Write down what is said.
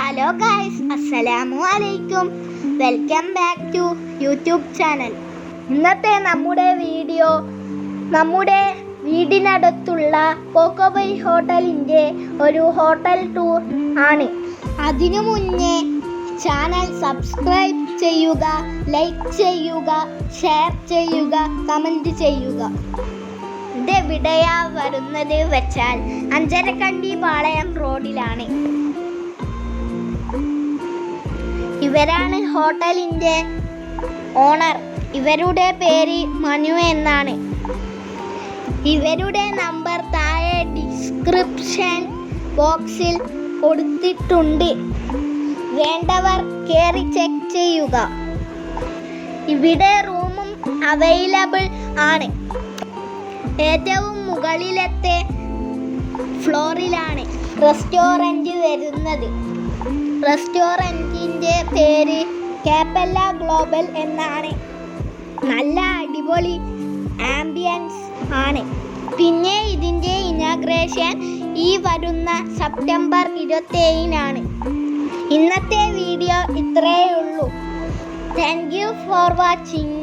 Hello guys, അസ്സലാമു അലൈക്കും. Welcome back to YouTube channel. ഇന്നത്തെ നമ്മുടെ വീഡിയോ നമ്മുടെ വീടിനടുത്തുള്ള കോക്കോബൈ ഹോട്ടലിൻ്റെ ഒരു ഹോട്ടൽ ടൂർ ആണ്. അതിനു മുന്നേ ചാനൽ സബ്സ്ക്രൈബ് ചെയ്യുക, ലൈക്ക് ചെയ്യുക, ഷെയർ ചെയ്യുക, കമൻറ്റ് ചെയ്യുക. ഇതെവിടെയാ വരുന്നത് വെച്ചാൽ അഞ്ചരക്കണ്ടി പാളയം റോഡിലാണ്. ഇവരാണ് ഹോട്ടലിൻ്റെ ഓണർ. ഇവരുടെ പേര് മനു എന്നാണ്. ഇവരുടെ നമ്പർ താഴെ ഡിസ്ക്രിപ്ഷൻ ബോക്സിൽ കൊടുത്തിട്ടുണ്ട്. വേണ്ടവർ കയറി ചെക്ക് ചെയ്യുക. ഇവിടെ റൂമും അവൈലബിൾ ആണ്. ഏറ്റവും മുകളിലത്തെ ഫ്ലോറിലാണ് റെസ്റ്റോറൻറ്റ് വരുന്നത്. റെസ്റ്റോറൻറ്റിൻ്റെ പേര് കാപ്പല്ല ഗ്ലോബൽ എന്നാണ്. നല്ല അടിപൊളി ആംബിയൻസ് ആണ്. പിന്നെ ഇതിൻ്റെ ഇനാഗ്രേഷൻ ഈ വരുന്ന സെപ്റ്റംബർ 27-നാണ്. ഇന്നത്തെ വീഡിയോ ഇത്രയേ ഉള്ളൂ. Thank you for watching.